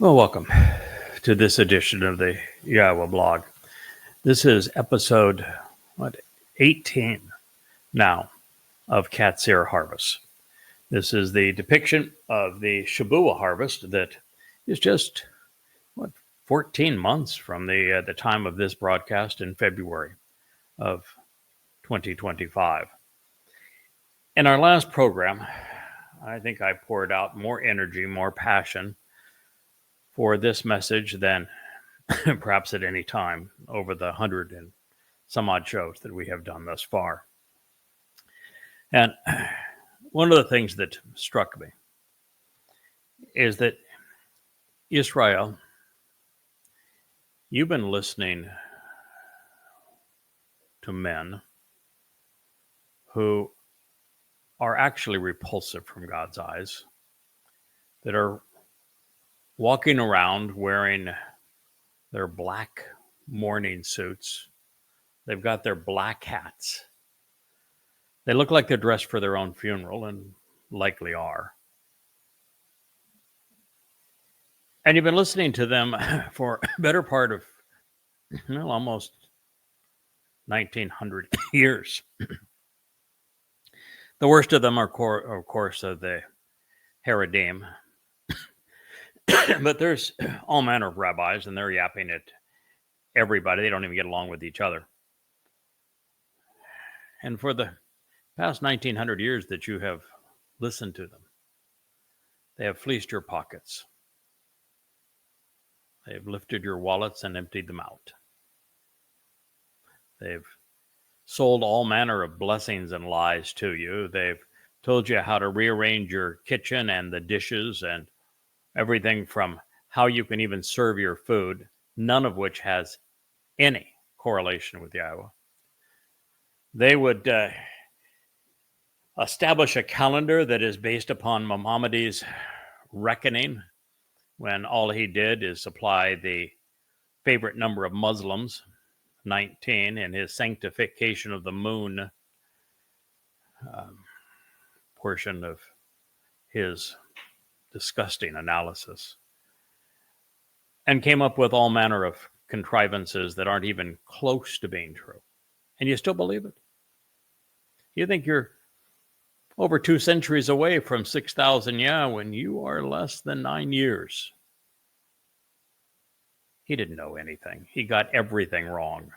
Well, welcome to this edition of the YAHOWAH blog. This is episode 18 now of Qatsyr harvest. This is the depiction of the Shabat harvest that is just 14 months from the time of this broadcast in February of 2025. In our last program, I think I poured out more energy, more passion for this message than perhaps at any time over the 100 and some odd shows that we have done thus far. And one of the things that struck me is that Israel, you've been listening to men who are actually repulsive from God's eyes, that are walking around wearing their black mourning suits. They've got their black hats. They look like they're dressed for their own funeral, and likely are. And you've been listening to them for a better part of almost 1900 years. The worst of them are, of course, the Haredim. But there's all manner of rabbis, and they're yapping at everybody. They don't even get along with each other. And for the past 1900 years that you have listened to them, they have fleeced your pockets. They have lifted your wallets and emptied them out. They've sold all manner of blessings and lies to you. They've told you how to rearrange your kitchen and the dishes and everything from how you can even serve your food, none of which has any correlation with Yahowah. They would establish a calendar that is based upon Maimonides' reckoning, when all he did is supply the favorite number of Muslims, 19, in his sanctification of the moon portion of his disgusting analysis, and came up with all manner of contrivances that aren't even close to being true. And you still believe it? You think you're over 2 centuries away from 6,000 when you are less than 9 years. He didn't know anything. He got everything wrong.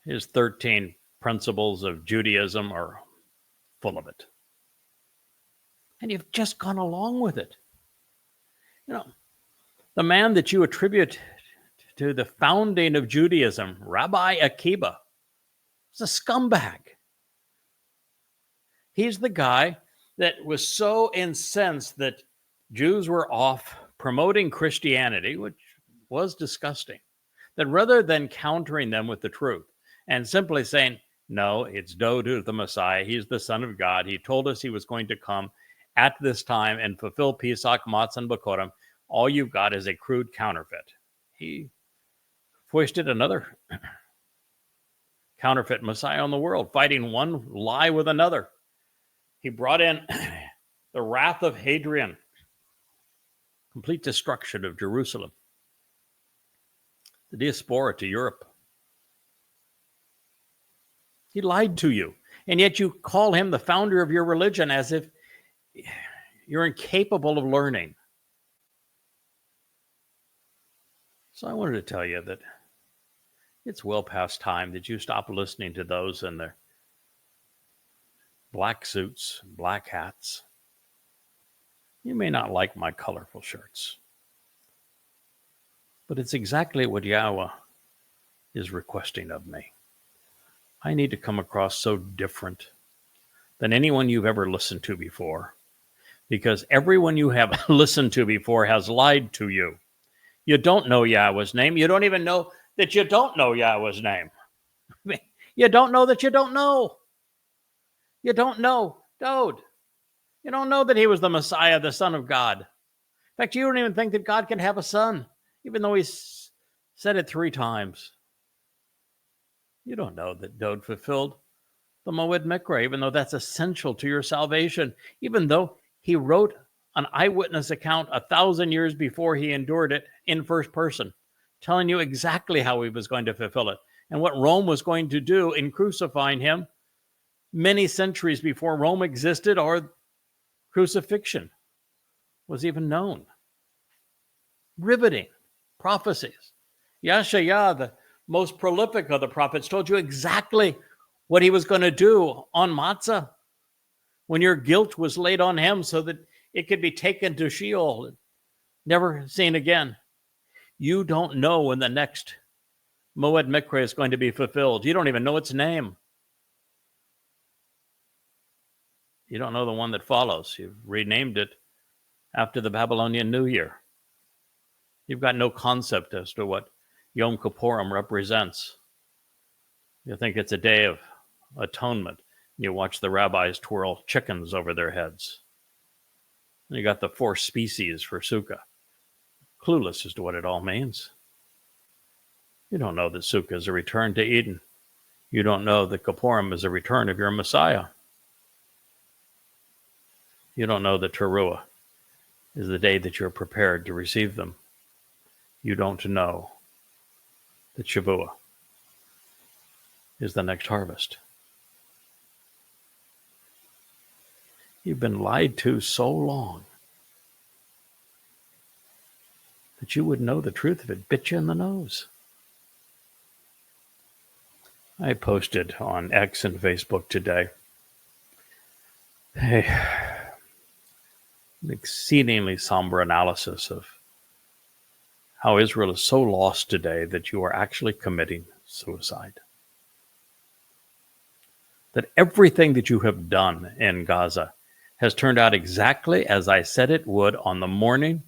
His 13 principles of Judaism are full of it. And you've just gone along with it. The man that you attribute to the founding of Judaism, Rabbi Akiba, is a scumbag. He's the guy that was so incensed that Jews were off promoting Christianity, which was disgusting, that rather than countering them with the truth and simply saying, no, it's Dawud the Messiah, he's the Son of God, he told us he was going to come at this time and fulfill Pesach, Matzah, and Bakorim, all you've got is a crude counterfeit. He foisted another counterfeit Messiah on the world, fighting one lie with another. He brought in the wrath of Hadrian, complete destruction of Jerusalem, the diaspora to Europe. He lied to you, and yet you call him the founder of your religion as if you're incapable of learning. So I wanted to tell you that it's well past time that you stop listening to those in their black suits, black hats. You may not like my colorful shirts, but it's exactly what Yahowah is requesting of me. I need to come across so different than anyone you've ever listened to before, because everyone you have listened to before has lied to you. You don't know Yahowah's name. You don't even know that you don't know Yahowah's name. You don't know that you don't know. You don't know Dawud. You don't know that he was the Messiah, the Son of God. In fact, you don't even think that God can have a son, even though he's said it 3 times. You don't know that Dawud fulfilled the Moed Mikra, even though that's essential to your salvation, even though he wrote an eyewitness account 1,000 years before he endured it in first person, telling you exactly how he was going to fulfill it and what Rome was going to do in crucifying him many centuries before Rome existed or crucifixion was even known. Riveting prophecies. Yeshaya, the most prolific of the prophets, told you exactly what he was going to do on Matzah when your guilt was laid on him so that it could be taken to Sheol and never seen again. You don't know when the next Moed Mikra is going to be fulfilled. You don't even know its name. You don't know the one that follows. You've renamed it after the Babylonian New Year. You've got no concept as to what Yom Kippurim represents. You think it's a day of atonement. You watch the rabbis twirl chickens over their heads. And you got the 4 species for Sukkah. Clueless as to what it all means. You don't know that Sukkah is a return to Eden. You don't know that Kippurim is a return of your Messiah. You don't know that Towrah is the day that you're prepared to receive them. You don't know that Shavuot is the next harvest. You've been lied to so long that you would know the truth if it bit you in the nose. I posted on X and Facebook today an exceedingly somber analysis of how Israel is so lost today that you are actually committing suicide. That everything that you have done in Gaza has turned out exactly as I said it would on the morning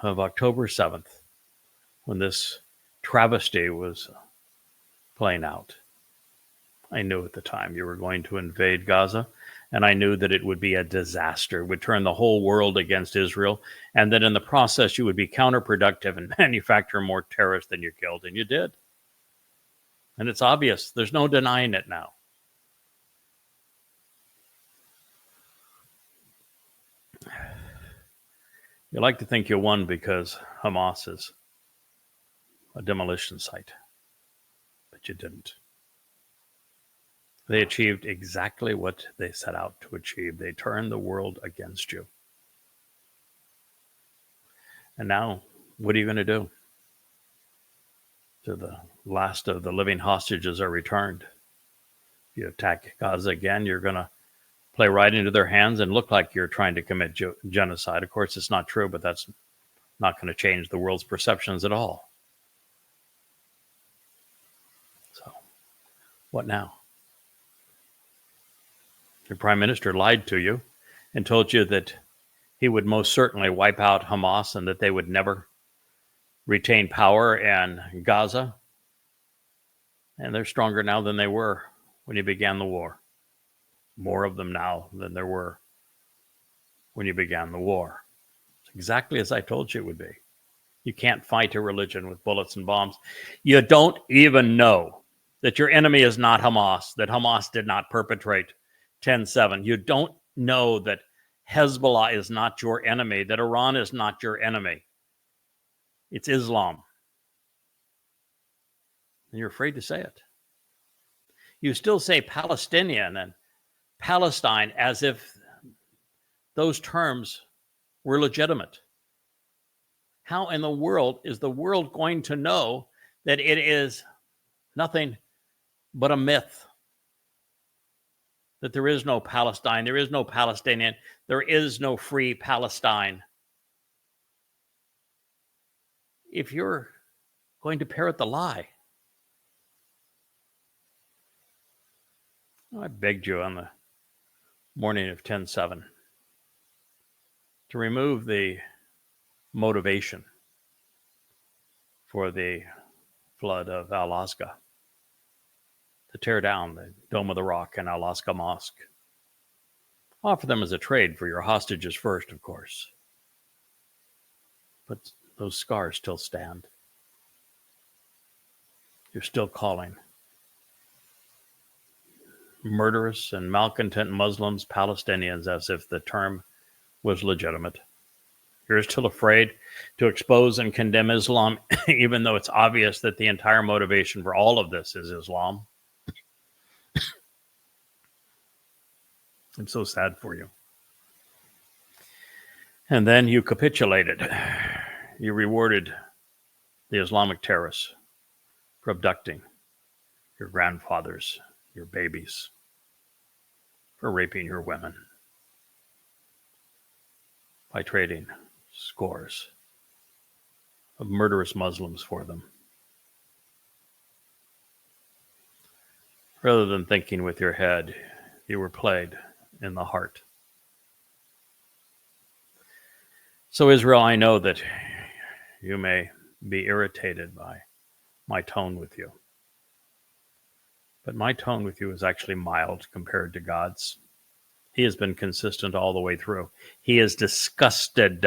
of October 7th, when this travesty was playing out. I knew at the time you were going to invade Gaza, and I knew that it would be a disaster. It would turn the whole world against Israel, and that in the process you would be counterproductive and manufacture more terrorists than you killed, and you did. And it's obvious. There's no denying it now. You like to think you won because Hamas is a demolition site, but you didn't. They achieved exactly what they set out to achieve. They turned the world against you. And now, what are you going to do? To the last of the living hostages are returned. If you attack Gaza again, you're going to play right into their hands and look like you're trying to commit genocide. Of course, it's not true, but that's not going to change the world's perceptions at all. So, what now? Your prime minister lied to you and told you that he would most certainly wipe out Hamas and that they would never retain power in Gaza. And they're stronger now than they were when you began the war. More of them now than there were when you began the war. It's exactly as I told you it would be. You can't fight a religion with bullets and bombs. You don't even know that your enemy is not Hamas, that Hamas did not perpetrate 10/7. You don't know that Hezbollah is not your enemy, that Iran is not your enemy. It's Islam. And you're afraid to say it. You still say Palestinian and Palestine as if those terms were legitimate. How in the world is the world going to know that it is nothing but a myth? That there is no Palestine, there is no Palestinian, there is no free Palestine. If you're going to parrot the lie. I begged you on the morning of 10/7 to remove the motivation for the flood of Alaska, to tear down the Dome of the Rock and Alaska Mosque. Offer them as a trade for your hostages first, of course. But those scars still stand. You're still calling murderous and malcontent Muslims, Palestinians, as if the term was legitimate. You're still afraid to expose and condemn Islam, even though it's obvious that the entire motivation for all of this is Islam. I'm so sad for you. And then you capitulated. You rewarded the Islamic terrorists for abducting your grandfathers, your babies, for raping your women, by trading scores of murderous Muslims for them. Rather than thinking with your head, you were played in the heart. So Israel, I know that you may be irritated by my tone with you. But my tone with you is actually mild compared to God's. He has been consistent all the way through. He is disgusted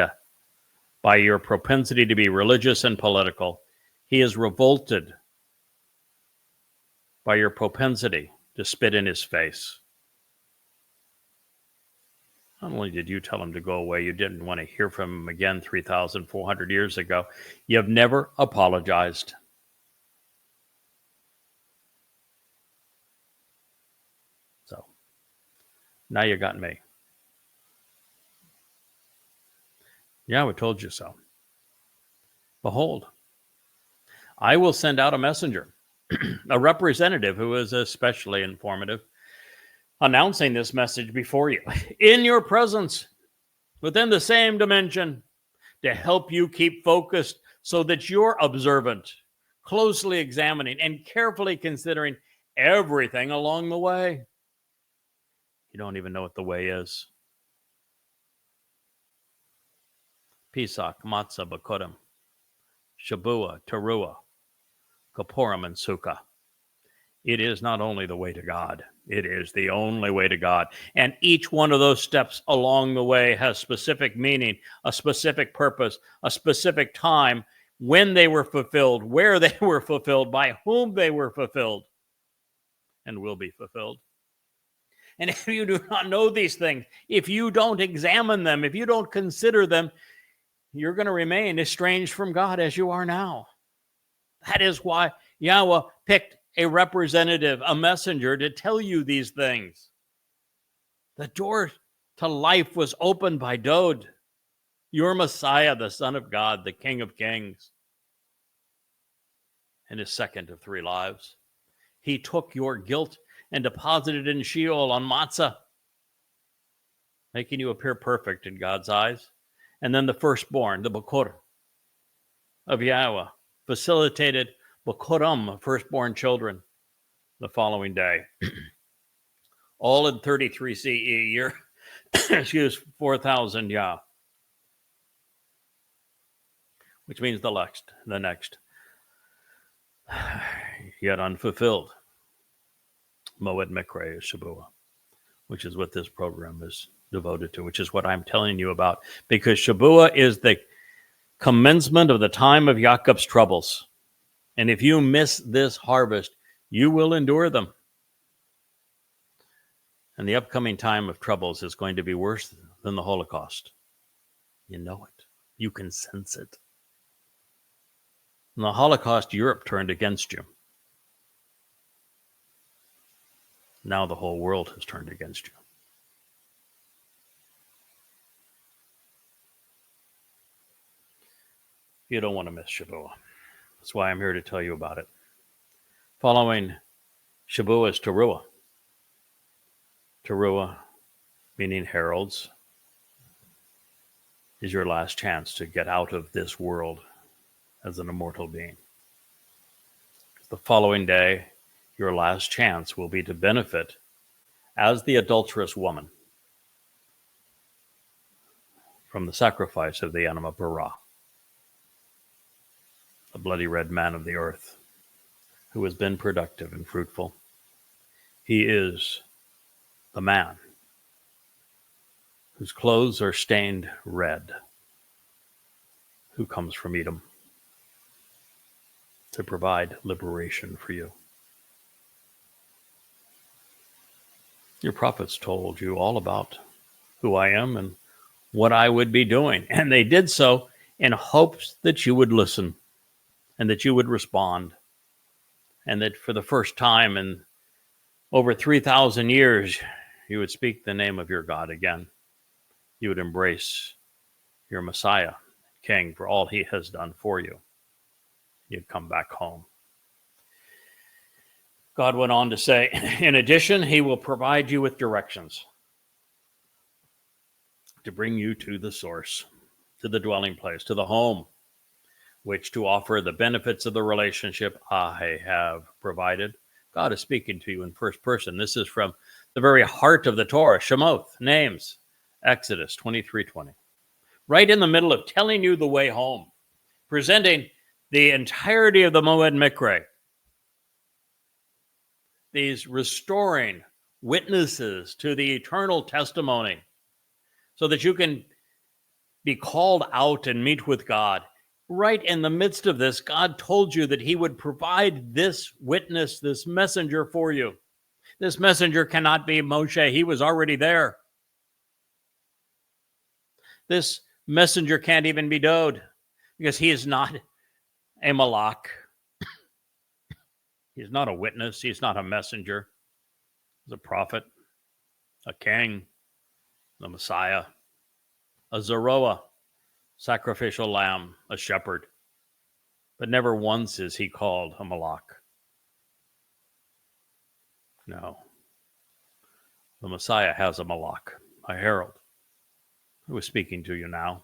by your propensity to be religious and political. He is revolted by your propensity to spit in his face. Not only did you tell him to go away, you didn't want to hear from him again 3,400 years ago. You have never apologized. So, now you got me. Yahweh told you so. Behold, I will send out a messenger, a representative who is especially informative, announcing this message before you, in your presence, within the same dimension, to help you keep focused so that you're observant, closely examining, and carefully considering everything along the way. You don't even know what the way is. Pesach, Matzah, Bakodim, Shabuah, Towrah, Kapurim, and Sukkah. It is not only the way to God, it is the only way to God. And each one of those steps along the way has specific meaning, a specific purpose, a specific time, when they were fulfilled, where they were fulfilled, by whom they were fulfilled, and will be fulfilled. And if you do not know these things, if you don't examine them, if you don't consider them, you're going to remain estranged from God as you are now. That is why Yahweh picked a representative, a messenger, to tell you these things. The door to life was opened by Dod, your Messiah, the Son of God, the King of Kings, and his second of three lives. He took your guilt and deposited in Sheol on Matzah, making you appear perfect in God's eyes. And then the firstborn, the Bakor of Yahweh, facilitated Bakorim, firstborn children, the following day. All in 33 CE, year, 4,000 Yah, which means the next, yet unfulfilled. Moed Mikre Shabuah, which is what this program is devoted to, which is what I'm telling you about, because Shabuah is the commencement of the time of Yaakov's troubles. And if you miss this harvest, you will endure them. And the upcoming time of troubles is going to be worse than the Holocaust. You know it. You can sense it. In the Holocaust, Europe turned against you. Now the whole world has turned against you. You don't want to miss Shabuah. That's why I'm here to tell you about it. Following Shabuah is Towrah. Towrah, meaning heralds, is your last chance to get out of this world as an immortal being. The following day, your last chance will be to benefit as the adulterous woman from the sacrifice of the anima bara, the bloody red man of the earth, who has been productive and fruitful. He is the man whose clothes are stained red, who comes from Edom to provide liberation for you. Your prophets told you all about who I am and what I would be doing. And they did so in hopes that you would listen and that you would respond. And that for the first time in over 3,000 years, you would speak the name of your God again. You would embrace your Messiah, King, for all he has done for you. You'd come back home. God went on to say, in addition, he will provide you with directions to bring you to the source, to the dwelling place, to the home, which to offer the benefits of the relationship I have provided. God is speaking to you in first person. This is from the very heart of the Torah, Shemoth, names, Exodus 23:20. Right in the middle of telling you the way home, presenting the entirety of the Moed Mikre, these restoring witnesses to the eternal testimony, so that you can be called out and meet with God. Right in the midst of this, God told you that he would provide this witness, this messenger for you. This messenger cannot be Moshe. He was already there. This messenger can't even be Dode because he is not a malak. He's not a witness. He's not a messenger. He's a prophet, a king, the Messiah, a Zeroah, sacrificial lamb, a shepherd. But never once is he called a malak. No. The Messiah has a malak, a herald, who is speaking to you now.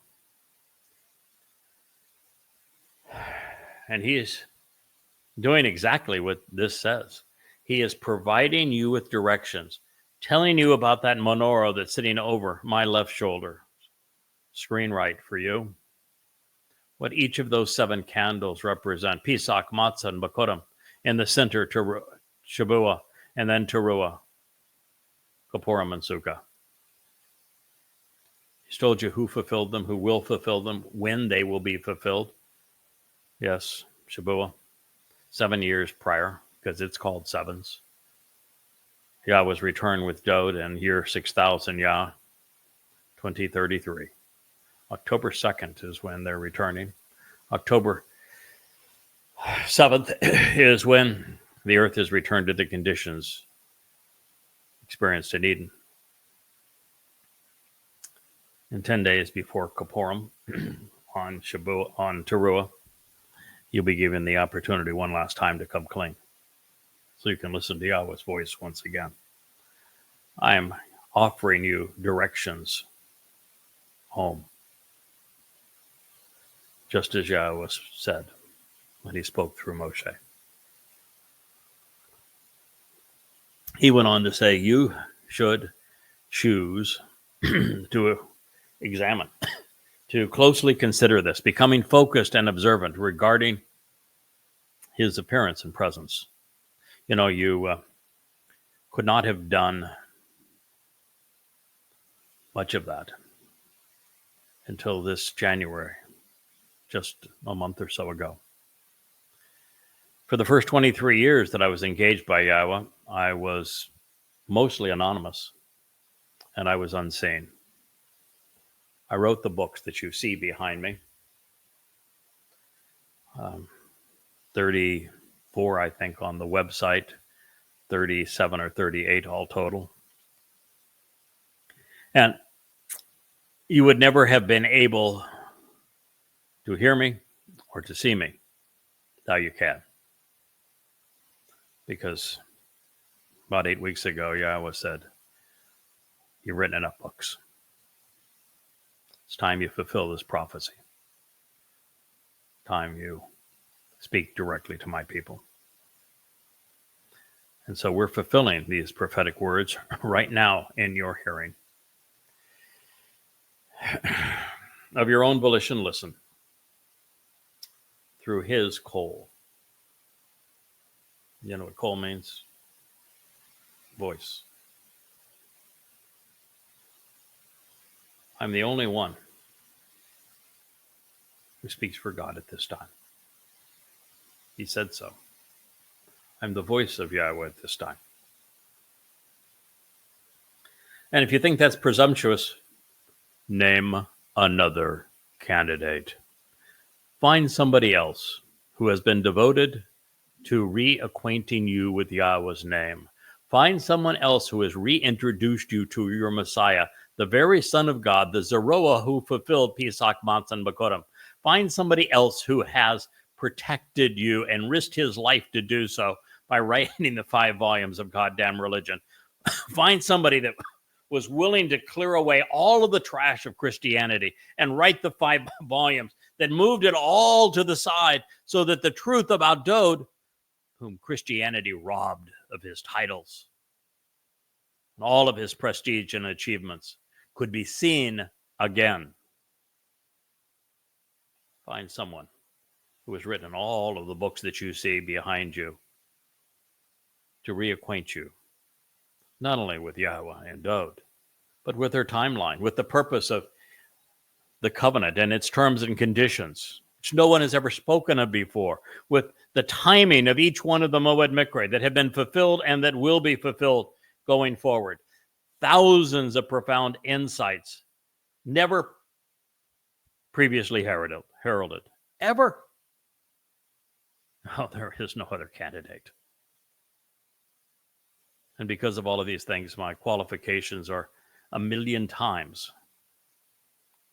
And he is doing exactly what this says. He is providing you with directions, telling you about that menorah that's sitting over my left shoulder, screen right for you, what each of those 7 candles represent. Pesach, Matzah, and Bakurim. In the center, Shabuah, and then Teruah, Kippurim, and Sukkah. He's told you who fulfilled them, who will fulfill them, when they will be fulfilled. Yes, Shabuah, 7 years prior, because it's called sevens. Yahweh's return with Dode in year 6000 Yah, 2033. October 2nd is when they're returning. October 7th is when the earth is returned to the conditions experienced in Eden. And 10 days before Kippurim, on Teruah, you'll be given the opportunity one last time to come clean, so you can listen to Yahweh's voice once again. I am offering you directions home, just as Yahweh said when he spoke through Moshe. He went on to say, you should choose to examine, to closely consider this, becoming focused and observant regarding his appearance and presence. You know, you could not have done much of that until this January, just a month or so ago. For the first 23 years that I was engaged by Yahweh, I was mostly anonymous, and I was unseen. I wrote the books that you see behind me. 34, I think, on the website, 37 or 38 all total. And you would never have been able to hear me or to see me. Now you can. Because about 8 weeks ago, Yahweh said, you've written enough books. It's time you fulfill this prophecy. Time you speak directly to my people. And so we're fulfilling these prophetic words right now in your hearing. Of your own volition, listen. Through his coal. You know what coal means? Voice. I'm the only one who speaks for God at this time. He said so. I'm the voice of Yahweh at this time. And if you think that's presumptuous, name another candidate. Find somebody else who has been devoted to reacquainting you with Yahweh's name. Find someone else who has reintroduced you to your Messiah, the very Son of God, the Zeroah who fulfilled Pesach, Matzah, and Bakorim. Find somebody else who has protected you and risked his life to do so by writing the 5 volumes of goddamn religion. Find somebody that was willing to clear away all of the trash of Christianity and write the 5 volumes that moved it all to the side so that the truth about Dode, whom Christianity robbed of his titles and all of his prestige and achievements, could be seen again. Find someone who has written all of the books that you see behind you to reacquaint you, not only with Yahowah and Dode, but with their timeline, with the purpose of the covenant and its terms and conditions, which no one has ever spoken of before, with the timing of each one of the Moed Mikre that have been fulfilled and that will be fulfilled going forward. Thousands of profound insights, never previously heralded. Ever. Oh, there is no other candidate. And because of all of these things, my qualifications are 1,000,000 times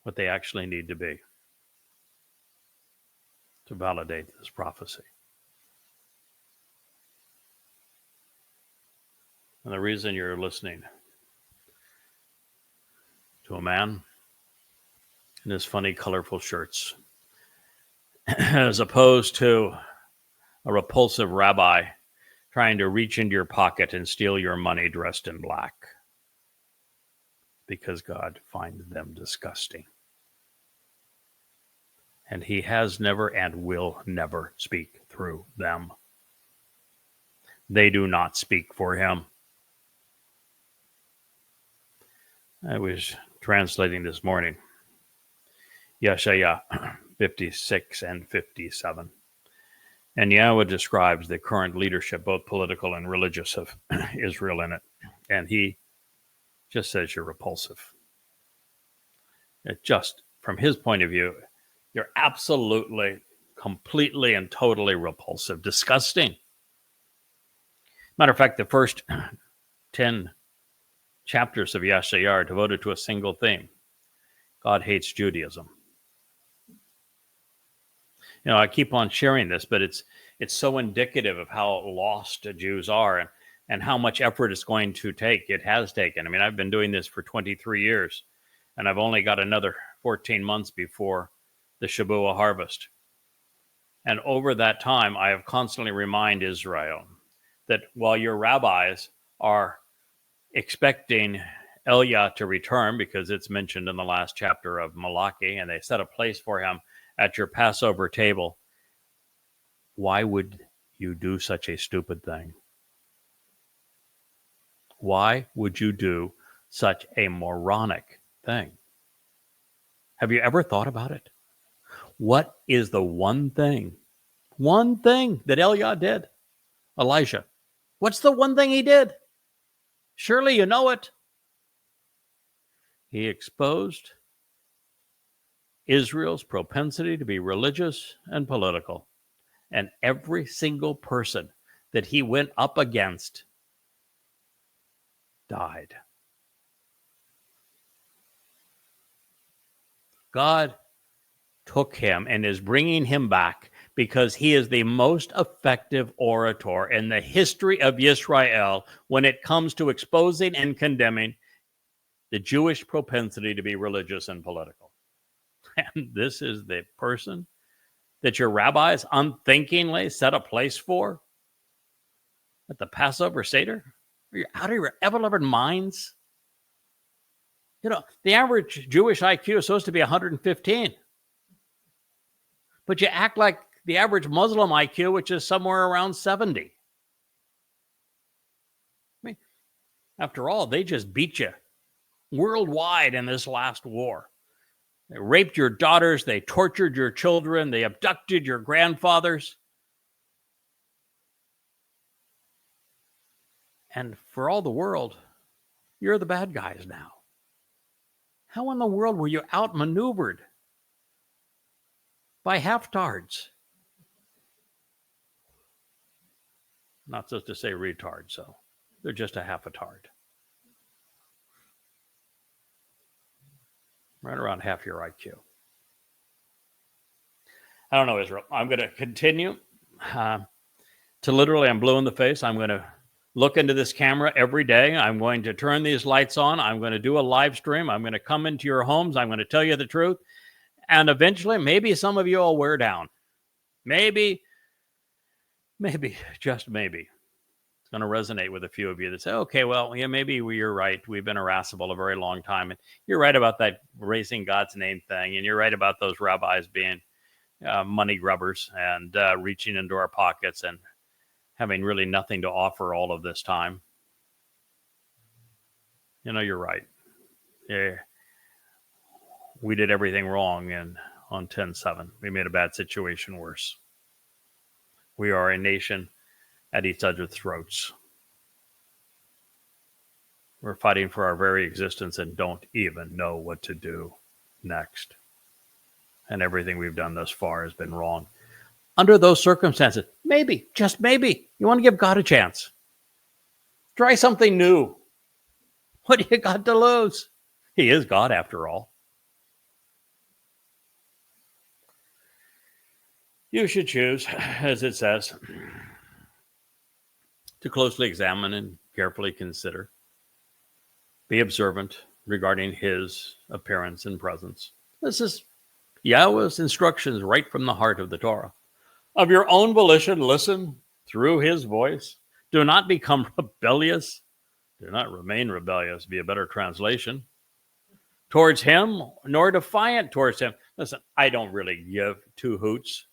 what they actually need to be to validate this prophecy. And the reason you're listening to a man in his funny, colorful shirts, as opposed to a repulsive rabbi trying to reach into your pocket and steal your money dressed in black, because God finds them disgusting. And he has never and will never speak through them. They do not speak for him. I was translating this morning Yeshaya 56 and 57. And Yahweh describes the current leadership, both political and religious, of Israel in it. And he just says you're repulsive. It just, from his point of view, you're absolutely, completely, and totally repulsive. Disgusting. Matter of fact, the first 10 chapters of Yeshaya are devoted to a single theme. God hates Judaism. You know, I keep on sharing this, but it's so indicative of how lost Jews are and how much effort it's going to take. It has taken. I mean, I've been doing this for 23 years, and I've only got another 14 months before the Shabuah harvest. And over that time, I have constantly reminded Israel that while your rabbis are expecting Eliah to return, because it's mentioned in the last chapter of Malachi, and they set a place for him at your Passover table, why would you do such a stupid thing? Why would you do such a moronic thing? Have you ever thought about it? What is the one thing that Eliah did? Elijah. What's the one thing he did? Surely you know it. He exposed Israel's propensity to be religious and political. And every single person that he went up against died. God took him and is bringing him back because he is the most effective orator in the history of Israel when it comes to exposing and condemning the Jewish propensity to be religious and political. And this is the person that your rabbis unthinkingly set a place for at the Passover Seder? Are you out of your ever-loving minds? You know, the average Jewish IQ is supposed to be 115. But you act like the average Muslim IQ, which is somewhere around 70. I mean, after all, they just beat you worldwide in this last war. They raped your daughters, they tortured your children, they abducted your grandfathers. And for all the world, You're the bad guys now. How in the world were you outmaneuvered by half-tards? Not supposed to say retard, so they're just a half a tard. Right around half your IQ. I don't know, Israel. I'm going to continue to literally, I'm blue in the face. I'm going to look into this camera every day. I'm going to turn these lights on. I'm going to do a live stream. I'm going to come into your homes. I'm going to tell you the truth. And eventually, maybe some of you will wear down. Maybe, just maybe. It's going to resonate with a few of you that say, okay, well, yeah, maybe you're right. We've been irascible a very long time. And you're right about that raising God's name thing. And you're right about those rabbis being money grubbers and reaching into our pockets and having really nothing to offer all of this time. You know, you're right. Yeah. We did everything wrong on 10/7. We made a bad situation worse. We are a nation at each other's throats. We're fighting for our very existence and don't even know what to do next. And everything we've done thus far has been wrong. Under those circumstances, maybe, just maybe, you want to give God a chance. Try something new. What do you got to lose? He is God after all. You should choose, as it says, to closely examine and carefully consider. Be observant regarding his appearance and presence. This is Yahweh's instructions right from the heart of the Torah. Of your own volition, listen through his voice. Do not become rebellious. Do not remain rebellious, be a better translation. Towards him, nor defiant towards him. Listen, I don't really give two hoots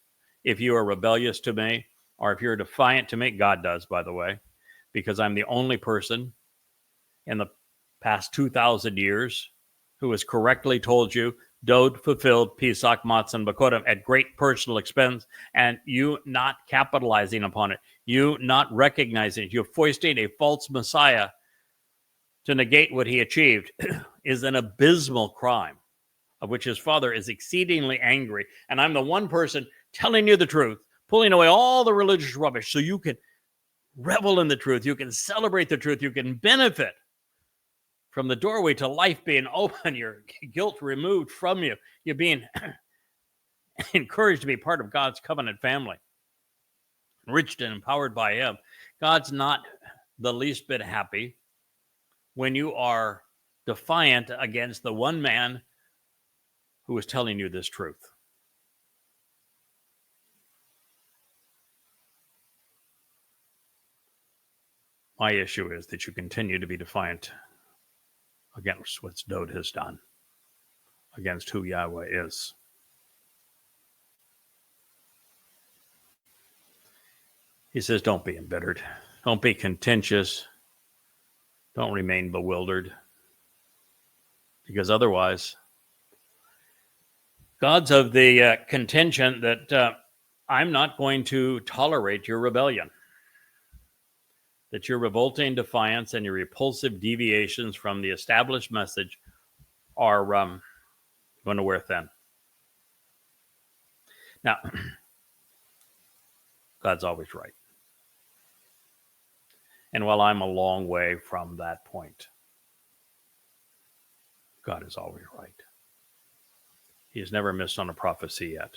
if you are rebellious to me or if you're defiant to me. God does, by the way, because I'm the only person in the past 2,000 years who has correctly told you, Dode fulfilled Pesach, Matzah, and Bakodim at great personal expense, and you not capitalizing upon it, you not recognizing it, you foisting a false Messiah to negate what he achieved is an abysmal crime of which his father is exceedingly angry. And I'm the one person telling you the truth, pulling away all the religious rubbish so you can revel in the truth, you can celebrate the truth, you can benefit from the doorway to life being open, your guilt removed from you, you're being encouraged to be part of God's covenant family, enriched and empowered by him. God's not the least bit happy when you are defiant against the one man who is telling you this truth. My issue is that you continue to be defiant against what Dode has done, against who Yahweh is. He says, don't be embittered. Don't be contentious. Don't remain bewildered. Because otherwise, God's of the contention that I'm not going to tolerate your rebellion. That your revolting defiance and your repulsive deviations from the established message are going to wear thin. Now, God's always right. And while I'm a long way from that point, God is always right. He has never missed on a prophecy yet.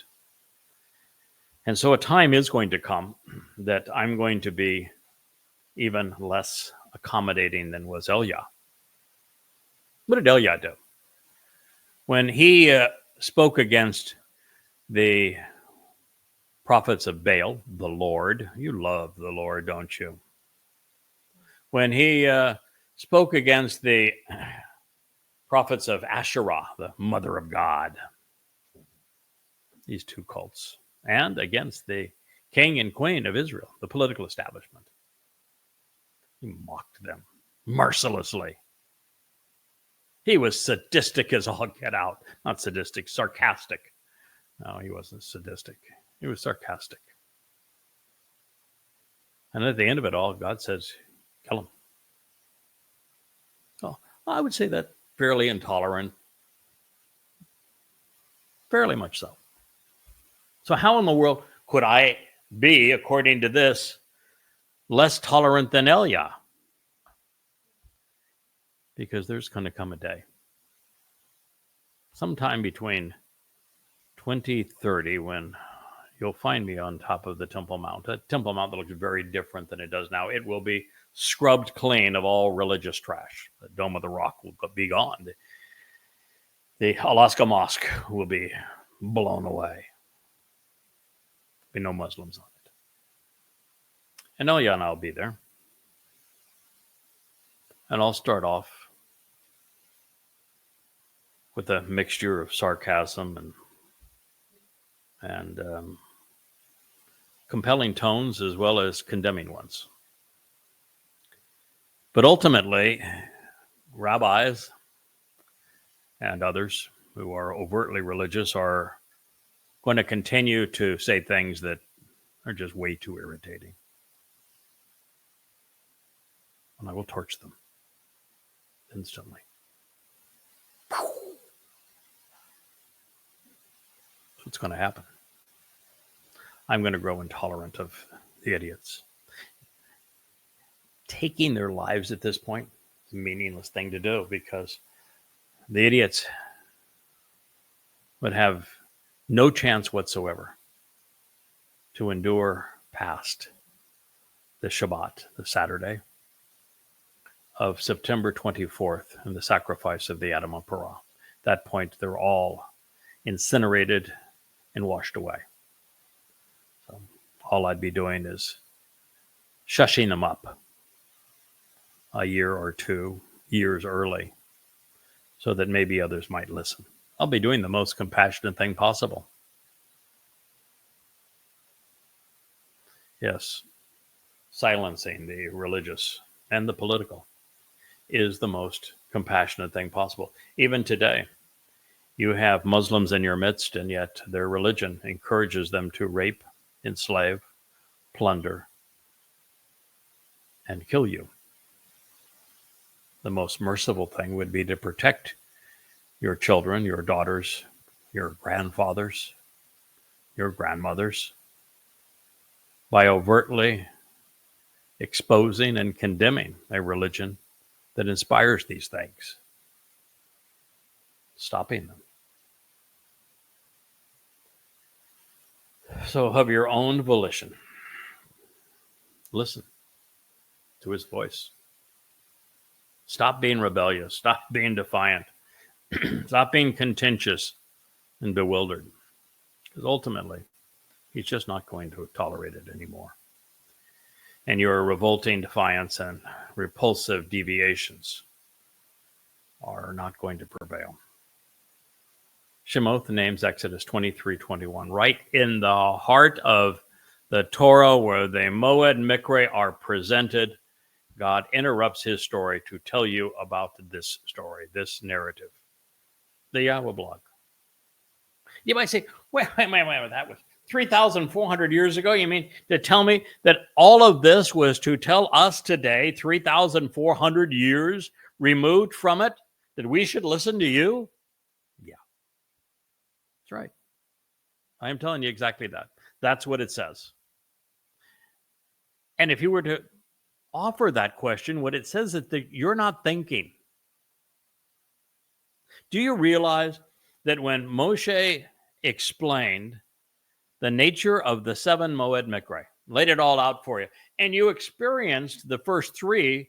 And so a time is going to come that I'm going to be even less accommodating than was Elia. What did Elia do? When he spoke against the prophets of Baal, the Lord, you love the Lord, don't you? When he spoke against the prophets of Asherah, the mother of God, these two cults, and against the king and queen of Israel, the political establishment, he mocked them mercilessly. He was sadistic as all get out. Not sadistic, sarcastic. No, he wasn't sadistic. He was sarcastic. And at the end of it all, God says, kill him. Oh, I would say that fairly intolerant, fairly much so. So how in the world could I be, according to this, less tolerant than Elia? Because there's going to come a day, sometime between 2030, when you'll find me on top of the Temple Mount, a Temple Mount that looks very different than it does now. It will be scrubbed clean of all religious trash. The Dome of the Rock will be gone. The Alaska Mosque will be blown away. There'll be no Muslims on it. And Elia and I'll be there. And I'll start off with a mixture of sarcasm and compelling tones as well as condemning ones. But ultimately, rabbis and others who are overtly religious are going to continue to say things that are just way too irritating. And I will torch them instantly. That's what's going to happen. I'm going to grow intolerant of the idiots. Taking their lives at this point is a meaningless thing to do, because the idiots would have no chance whatsoever to endure past the Shabat, the Saturday of September 24th, and the sacrifice of the Adam of Parah. At that point, they're all incinerated and washed away. So all I'd be doing is shushing them up a year or 2 years early, so that maybe others might listen. I'll be doing the most compassionate thing possible. Yes, silencing the religious and the political is the most compassionate thing possible. Even today, you have Muslims in your midst, and yet their religion encourages them to rape, enslave, plunder, and kill you. The most merciful thing would be to protect your children, your daughters, your grandfathers, your grandmothers, by overtly exposing and condemning a religion that inspires these things, stopping them. So of your own volition, listen to his voice. Stop being rebellious. Stop being defiant. Stop being contentious and bewildered. Because ultimately, he's just not going to tolerate it anymore. And your revolting defiance and repulsive deviations are not going to prevail. Shemoth names Exodus 23:21, right in the heart of the Torah, where the Moed Mikre are presented. God interrupts his story to tell you about this story, this narrative, the Yahowah blog. You might say, wait, that was 3,400 years ago? You mean to tell me that all of this was to tell us today, 3,400 years removed from it, that we should listen to you? Yeah, that's right. I am telling you exactly that. That's what it says. And if you were to offer that question, what it says is that you're not thinking. Do you realize that when Moshe explained the nature of the 7 Moed Mikre, laid it all out for you, and you experienced the first 3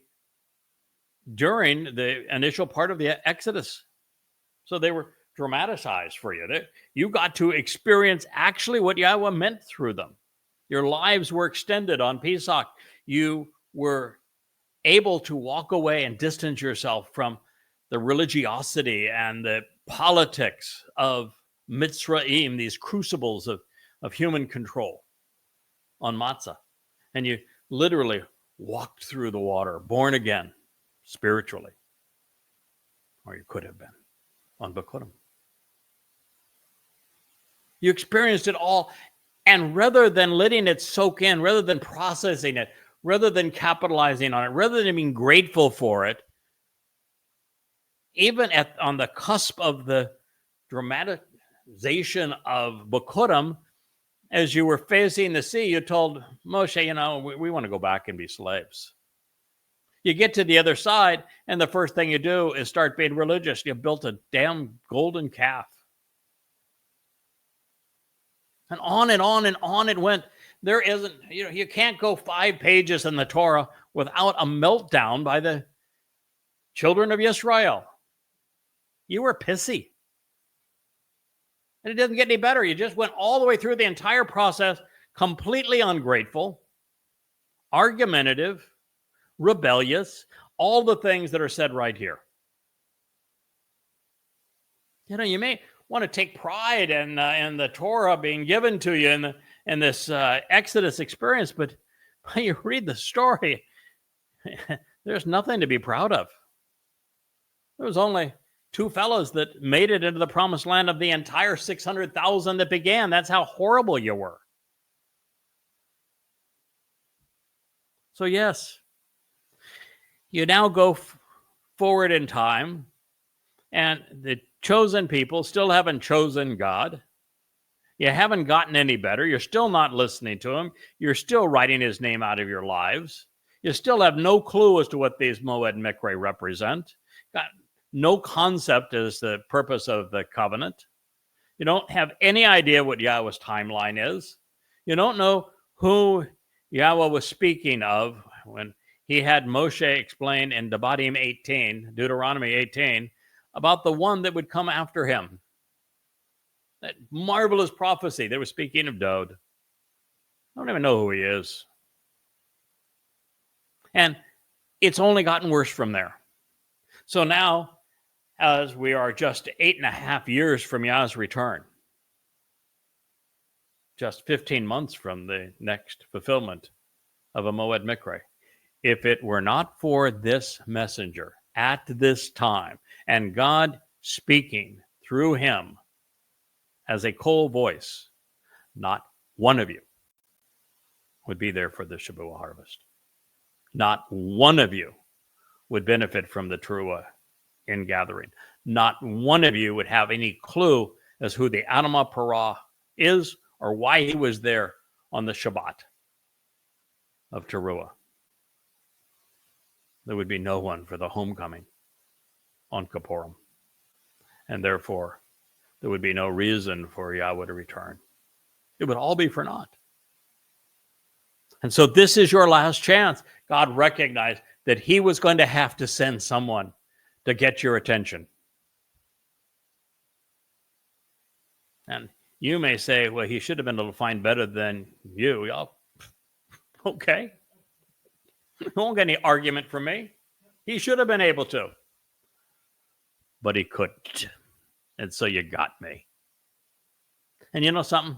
during the initial part of the Exodus, so they were dramatized for you. You got to experience actually what Yahweh meant through them. Your lives were extended on Pesach. You were able to walk away and distance yourself from the religiosity and the politics of Mitzrayim, these crucibles of human control on matzah. And you literally walked through the water, born again, spiritually. Or you could have been on Bakurim. You experienced it all, and rather than letting it soak in, rather than processing it, rather than capitalizing on it, rather than being grateful for it, even on the cusp of the dramatization of Bikurim, as you were facing the sea, you told Moshe, we want to go back and be slaves. You get to the other side, and the first thing you do is start being religious. You built a damn golden calf. And on and on and on it went. There isn't, you can't go 5 pages in the Torah without a meltdown by the children of Israel. You were pissy. And it doesn't get any better. You just went all the way through the entire process, completely ungrateful, argumentative, rebellious, all the things that are said right here. You may want to take pride in the Torah being given to you in this Exodus experience, but when you read the story, there's nothing to be proud of. There was only 2 fellows that made it into the promised land of the entire 600,000 that began. That's how horrible you were. So yes, you now go forward in time, and the chosen people still haven't chosen God. You haven't gotten any better. You're still not listening to him. You're still writing his name out of your lives. You still have no clue as to what these Moed Mikre represent. Got no concept as the purpose of the covenant. You don't have any idea what Yahweh's timeline is. You don't know who Yahweh was speaking of when he had Moshe explain in Deuteronomy 18, about the one that would come after him. That marvelous prophecy. They were speaking of Dod. I don't even know who he is. And it's only gotten worse from there. So now, as we are just 8.5 years from Yah's return, just 15 months from the next fulfillment of a Moed Mikre, if it were not for this messenger at this time, and God speaking through him as a cold voice, not one of you would be there for the Shavuot harvest. Not one of you would benefit from the Towrah ingathering. Not one of you would have any clue as who the Adamah Parah is or why he was there on the Shabat of Towrah. There would be no one for the homecoming on Kippurim. And therefore, there would be no reason for Yahweh to return. It would all be for naught. And so this is your last chance. God recognized that he was going to have to send someone to get your attention. And you may say, well, he should have been able to find better than you. Okay. You won't get any argument from me. He should have been able to. But he couldn't. And so you got me. And you know something?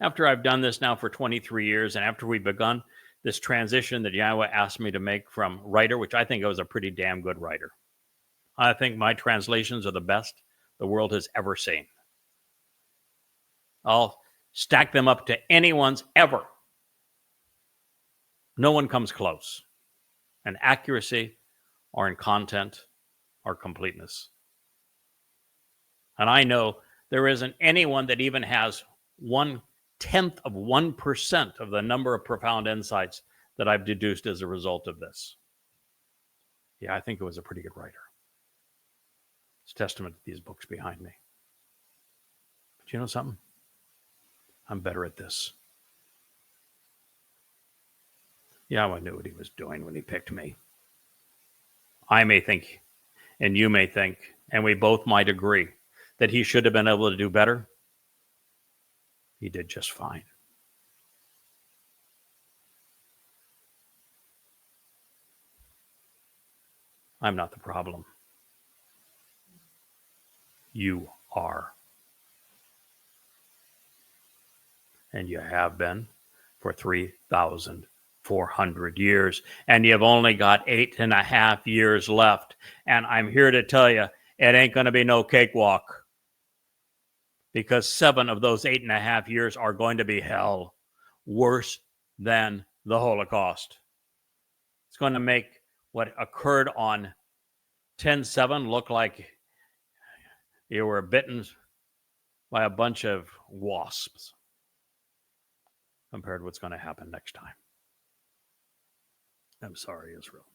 After I've done this now for 23 years, and after we've begun this transition that Yahweh asked me to make from writer, which I think I was a pretty damn good writer. I think my translations are the best the world has ever seen. I'll stack them up to anyone's ever. No one comes close in accuracy or in content or completeness. And I know there isn't anyone that even has 1/10 of 1% of the number of profound insights that I've deduced as a result of this. Yeah, I think it was a pretty good writer. It's testament to these books behind me. But you know something? I'm better at this. Yahweh knew what he was doing when he picked me. I may think, and you may think, and we both might agree, that he should have been able to do better. He did just fine. I'm not the problem. You are. And you have been for 3,400 years. And you've only got 8.5 years left. And I'm here to tell you, it ain't going to be no cakewalk. Because 7 of those 8.5 years are going to be hell. Worse than the Holocaust. It's going to make what occurred on 10:7 look like you were bitten by a bunch of wasps compared to what's going to happen next time. I'm sorry, Israel.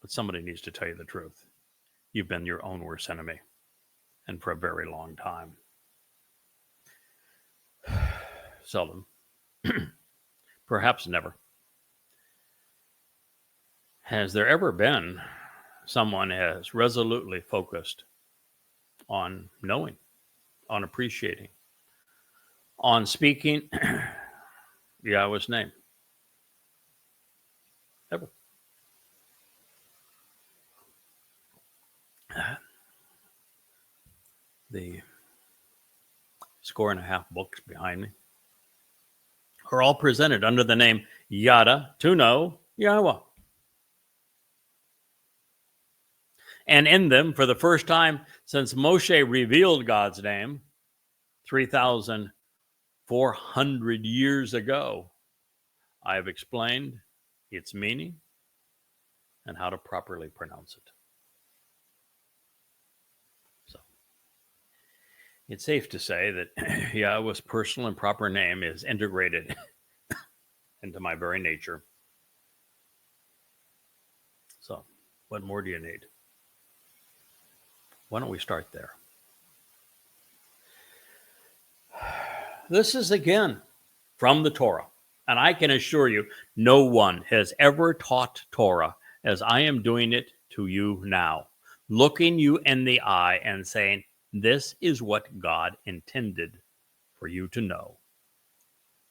But somebody needs to tell you the truth. You've been your own worst enemy, and for a very long time. Seldom. Perhaps never. Has there ever been someone has resolutely focused on knowing, on appreciating, on speaking Yahweh's name? Ever. The 4.5 books behind me are all presented under the name Yada, to know Yahowah. And in them, for the first time since Moshe revealed God's name 3,400 years ago, I have explained its meaning and how to properly pronounce it. So, it's safe to say that Yahweh's personal and proper name is integrated into my very nature. So, what more do you need? Why don't we start there? This is again from the Torah. And I can assure you, no one has ever taught Torah as I am doing it to you now, looking you in the eye and saying, this is what God intended for you to know.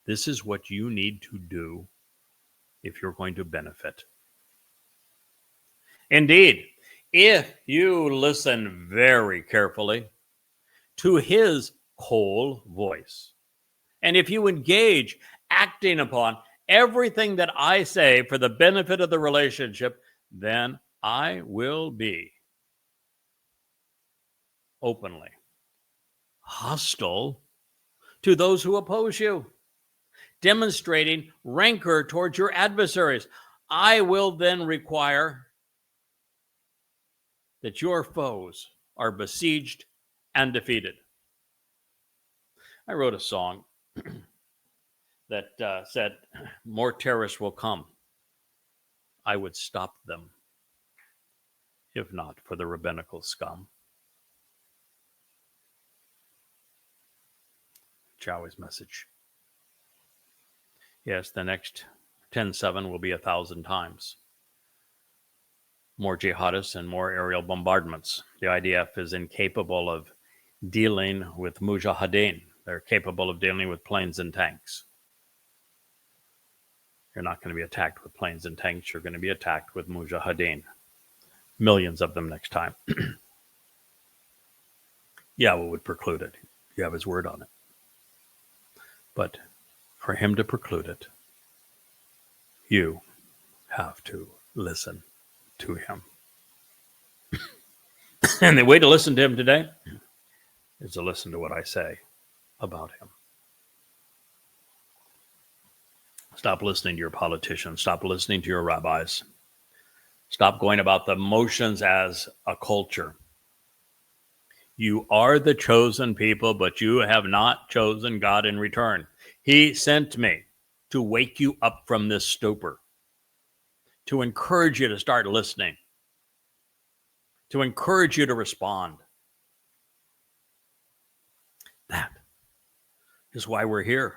This is what you need to do if you're going to benefit. Indeed, if you listen very carefully to his whole voice, and if you engage acting upon everything that I say for the benefit of the relationship, then I will be openly hostile to those who oppose you, demonstrating rancor towards your adversaries. I will then require that your foes are besieged and defeated. I wrote a song that said, more terrorists will come. I would stop them, if not for the rabbinical scum. Yahweh's message. Yes, the next 10:7 will be 1,000 times. More jihadists and more aerial bombardments. The IDF is incapable of dealing with mujahideen. They're capable of dealing with planes and tanks. You're not going to be attacked with planes and tanks. You're going to be attacked with mujahideen. Millions of them next time. Yahweh would preclude it. You have his word on it. But for him to preclude it, you have to listen to him. And the way to listen to him today is to listen to what I say about him. Stop listening to your politicians. Stop listening to your rabbis. Stop going about the motions as a culture. You are the chosen people, but you have not chosen God in return. He sent me to wake you up from this stupor, to encourage you to start listening, to encourage you to respond. That is why we're here.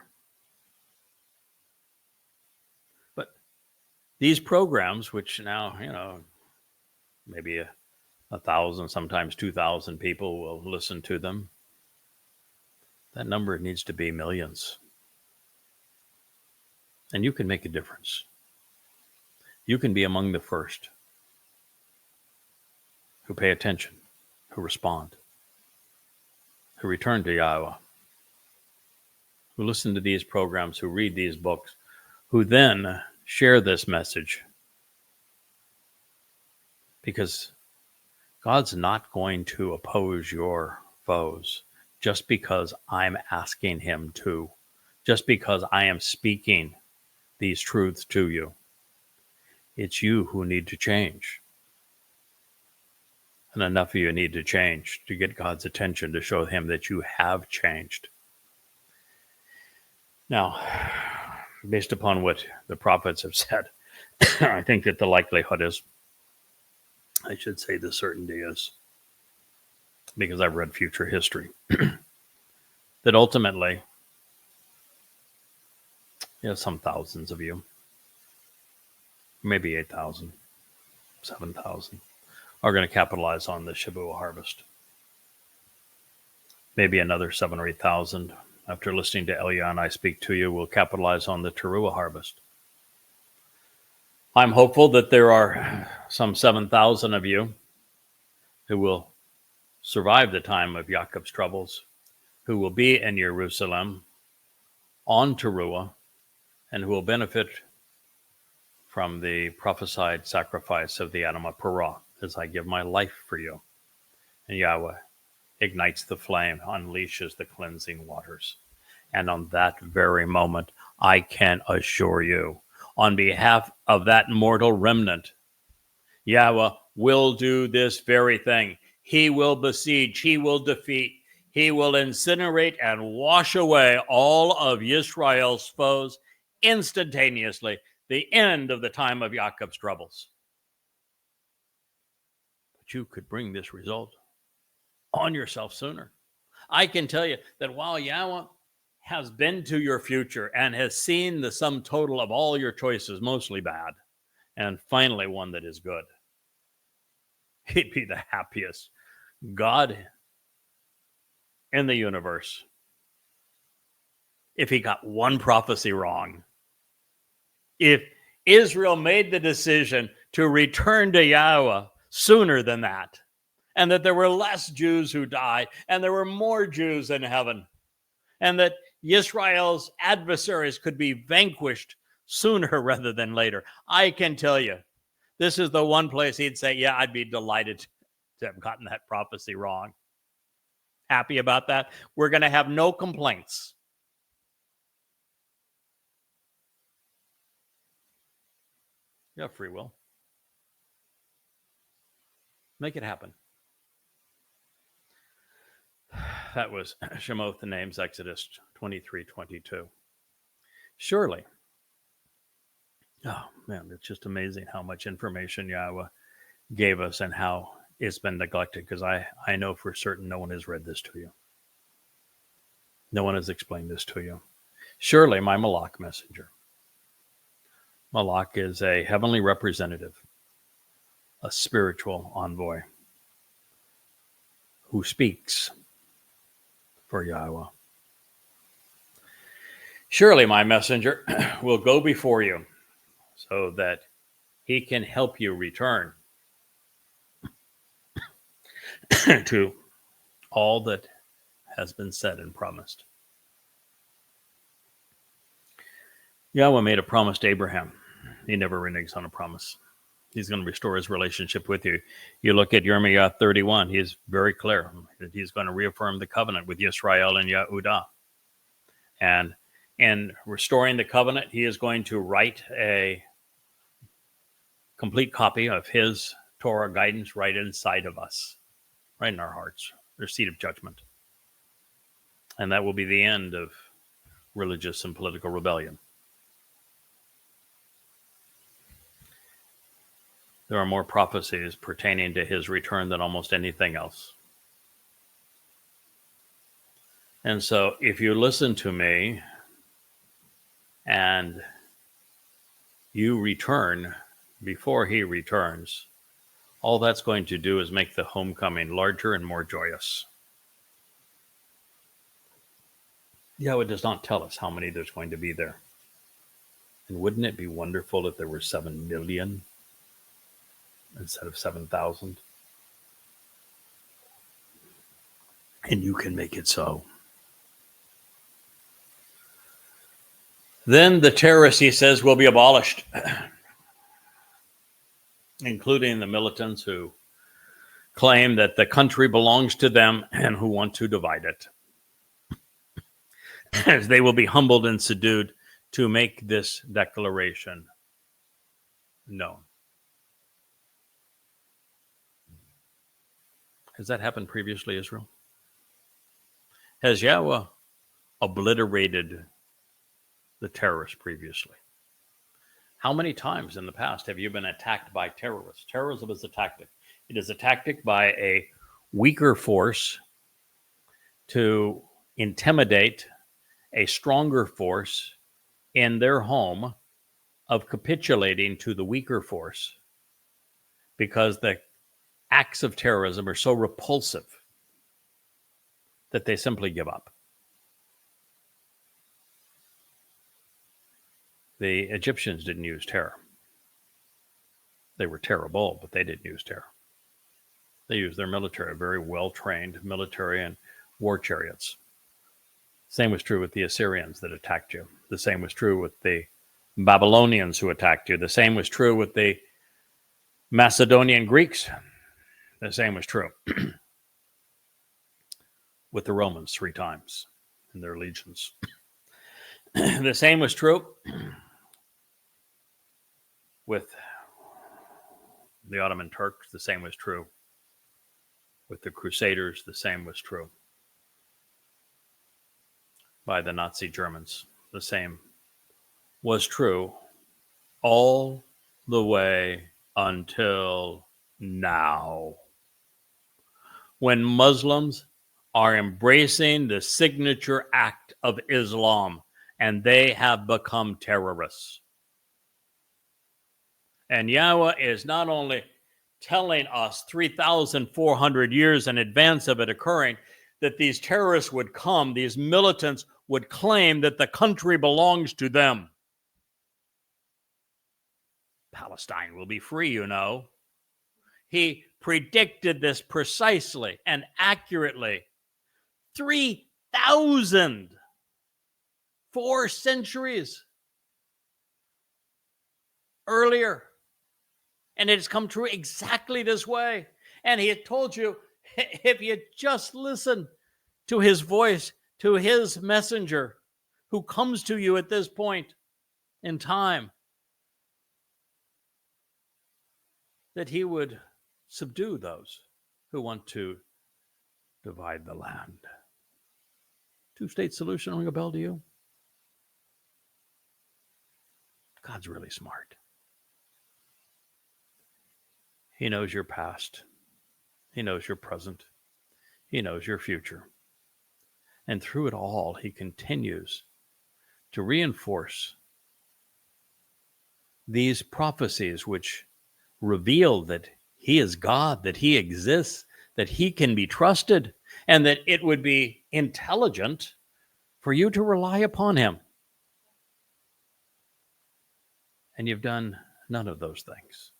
But these programs, which now, maybe 1,000, sometimes 2,000 people will listen to them, that number needs to be millions. And you can make a difference. You can be among the first who pay attention, who respond, who return to Yahowah, who listen to these programs, who read these books, who then share this message. Because God's not going to oppose your foes just because I'm asking him to, just because I am speaking these truths to you. It's you who need to change. And enough of you need to change to get God's attention, to show him that you have changed. Now, based upon what the prophets have said, I think that the likelihood is, I should say the certainty is, because I've read future history, that ultimately, some thousands of you, maybe 8,000, 7,000, are going to capitalize on the Shavuot harvest. Maybe another 7,000 or 8,000, after listening to Elia and I speak to you, will capitalize on the Towrah harvest. I'm hopeful that there are some 7,000 of you who will survive the time of Yaakov's troubles, who will be in Jerusalem on Towrah, and who will benefit from the prophesied sacrifice of the Adam of Perah, as I give my life for you. And Yahweh ignites the flame, unleashes the cleansing waters. And on that very moment, I can assure you, on behalf of that mortal remnant, Yahweh will do this very thing. He will besiege, he will defeat, he will incinerate and wash away all of Israel's foes instantaneously, the end of the time of Yaakov's troubles. But you could bring this result on yourself sooner. I can tell you that while Yahweh has been to your future and has seen the sum total of all your choices, mostly bad, and finally one that is good, he'd be the happiest God in the universe if he got one prophecy wrong. If Israel made the decision to return to Yahweh sooner than that, and that there were less Jews who died, and there were more Jews in heaven, and that Israel's adversaries could be vanquished sooner rather than later, I can tell you, this is the one place he'd say, yeah, I'd be delighted to have gotten that prophecy wrong. Happy about that? We're going to have no complaints. You have free will. Make it happen. That was Shemoth the names, Exodus 23:22. Surely. Oh, man, it's just amazing how much information Yahweh gave us and how it's been neglected, because I know for certain no one has read this to you. No one has explained this to you. Surely, my Malach messenger. Malach is a heavenly representative, a spiritual envoy who speaks for Yahweh. Surely my messenger will go before you so that he can help you return to all that has been said and promised. Yahweh made a promise to Abraham. He never reneges on a promise. He's going to restore his relationship with you. You look at Jeremiah 31, he's very clear that he's going to reaffirm the covenant with Yisrael and Yehudah. And in restoring the covenant, he is going to write a complete copy of his Torah guidance right inside of us, right in our hearts, their seat of judgment. And that will be the end of religious and political rebellion. There are more prophecies pertaining to his return than almost anything else. And so if you listen to me and you return before he returns, all that's going to do is make the homecoming larger and more joyous. Yahweh does not tell us how many there's going to be there. And wouldn't it be wonderful if there were 7 million instead of 7,000? And you can make it so. Then the terrorists, he says, will be abolished, including the militants who claim that the country belongs to them and who want to divide it. As they will be humbled and subdued to make this declaration known. Has that happened previously, Israel? Has Yahweh obliterated the terrorists previously? How many times in the past have you been attacked by terrorists? Terrorism is a tactic. It is a tactic by a weaker force to intimidate a stronger force in their home of capitulating to the weaker force, because the acts of terrorism are so repulsive that they simply give up. The Egyptians didn't use terror. They were terrible, but they didn't use terror. They used their military, very well-trained military and war chariots. Same was true with the Assyrians that attacked you. The same was true with the Babylonians who attacked you. The same was true with the Macedonian Greeks. The same was true with the Romans 3 times in their legions. The same was true with the Ottoman Turks. The same was true with the Crusaders. The same was true by the Nazi Germans. The same was true all the way until now, when Muslims are embracing the signature act of Islam and they have become terrorists. And Yahweh is not only telling us 3,400 years in advance of it occurring that these terrorists would come, these militants would claim that the country belongs to them. Palestine will be free, you know. He predicted this precisely and accurately 4 centuries earlier. And it has come true exactly this way. And he had told you, if you just listen to his voice, to his messenger who comes to you at this point in time, that he would subdue those who want to divide the land. 2-state solution ring a bell to you? God's really smart. He knows your past. He knows your present. He knows your future. And through it all, he continues to reinforce these prophecies which reveal that he is God, that he exists, that he can be trusted, and that it would be intelligent for you to rely upon him. And you've done none of those things.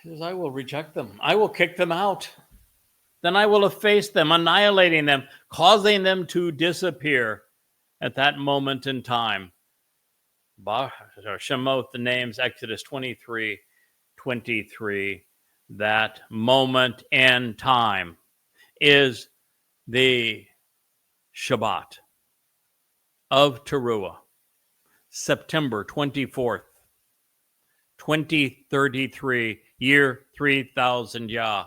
He says, I will reject them. I will kick them out. Then I will efface them, annihilating them, causing them to disappear at that moment in time. Shemot, the names, Exodus 23:23. That moment in time is the Shabat of Towrah, September 24th, 2033, year 3000 Yah,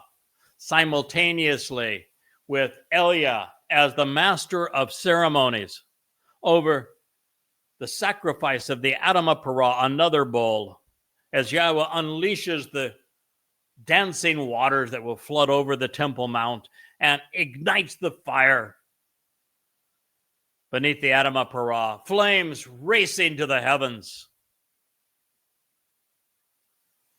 simultaneously with Elia as the master of ceremonies over the sacrifice of the Adamah Parah, another bull, as Yahweh unleashes the dancing waters that will flood over the Temple Mount and ignites the fire beneath the Adamah Parah, flames racing to the heavens,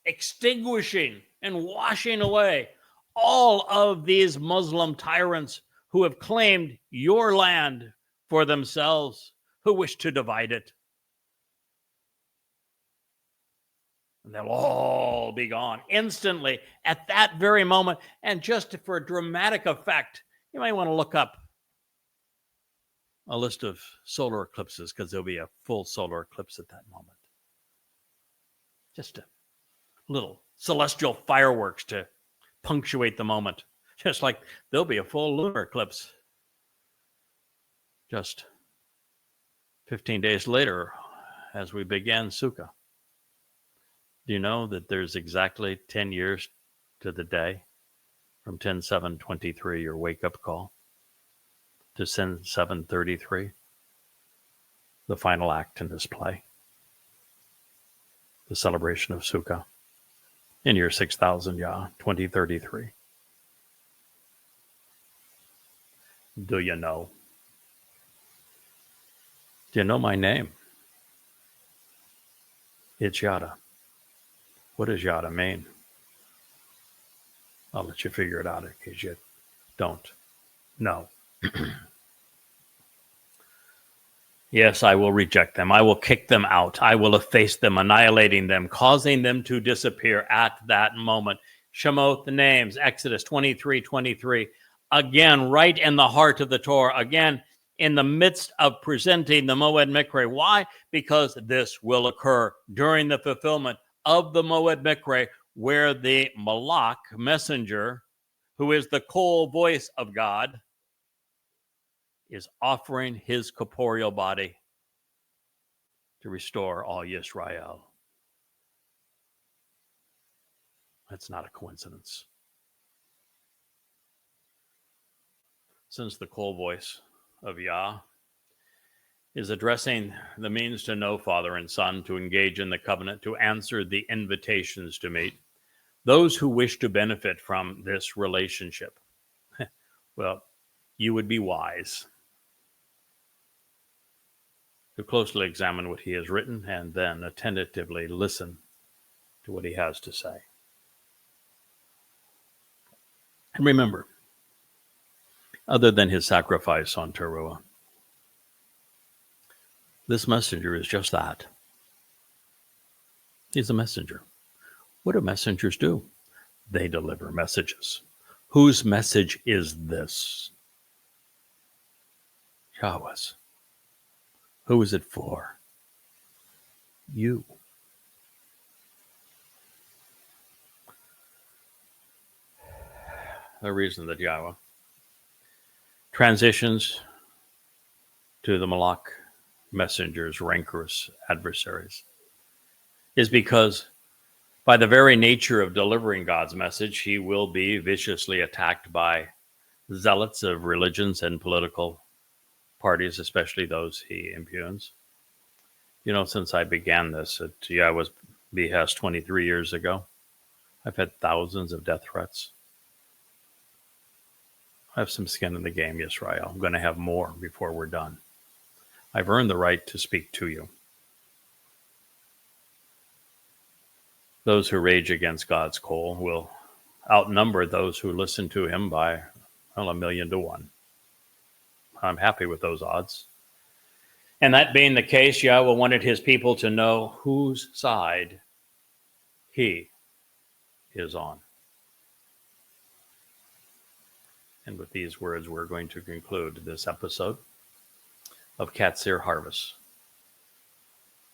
extinguishing and washing away all of these Muslim tyrants who have claimed your land for themselves, who wish to divide it. And they'll all be gone instantly at that very moment. And just for dramatic effect, you might want to look up a list of solar eclipses, because there'll be a full solar eclipse at that moment. Just a little celestial fireworks to punctuate the moment. Just like there'll be a full lunar eclipse just 15 days later as we began Sukkah. Do you know that there's exactly 10 years to the day from 10/7/23, your wake-up call, to 10/7/33, the final act in this play, the celebration of Sukkah, in year 6000 Yah, 2033? Do you know? Do you know my name? It's Yada. What does Yada mean? I'll let you figure it out in case you don't know. Yes, I will reject them. I will kick them out. I will efface them, annihilating them, causing them to disappear at that moment. Shemot, the names, Exodus 23:23. Again, right in the heart of the Torah. Again, in the midst of presenting the Moed Mikre. Why? Because this will occur during the fulfillment of the Moed Mikre, where the Malach, messenger, who is the Kol voice of God, is offering his corporeal body to restore all Yisrael. That's not a coincidence. Since the Kol voice of Yah is addressing the means to know Father and Son, to engage in the covenant, to answer the invitations to meet, those who wish to benefit from this relationship, well, you would be wise to closely examine what he has written and then attentively listen to what he has to say. And remember, other than his sacrifice on Towrah, this messenger is just that. He's a messenger. What do messengers do? They deliver messages. Whose message is this? Yahweh's. Who is it for? You. The reason that Yahweh transitions to the Malach messengers, rancorous adversaries, is because by the very nature of delivering God's message, he will be viciously attacked by zealots of religions and political parties, especially those he impugns. You know, since I began this at Yahweh's behest 23 years ago, I've had thousands of death threats. I have some skin in the game, Yisrael. I'm going to have more before we're done. I've earned the right to speak to you. Those who rage against God's Kol will outnumber those who listen to him by, well, 1,000,000 to 1. I'm happy with those odds. And that being the case, Yahweh wanted his people to know whose side he is on. And with these words, we're going to conclude this episode of Qatsyr Harvest.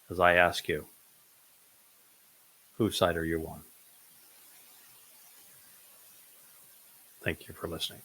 As I ask you, whose side are you on? Thank you for listening.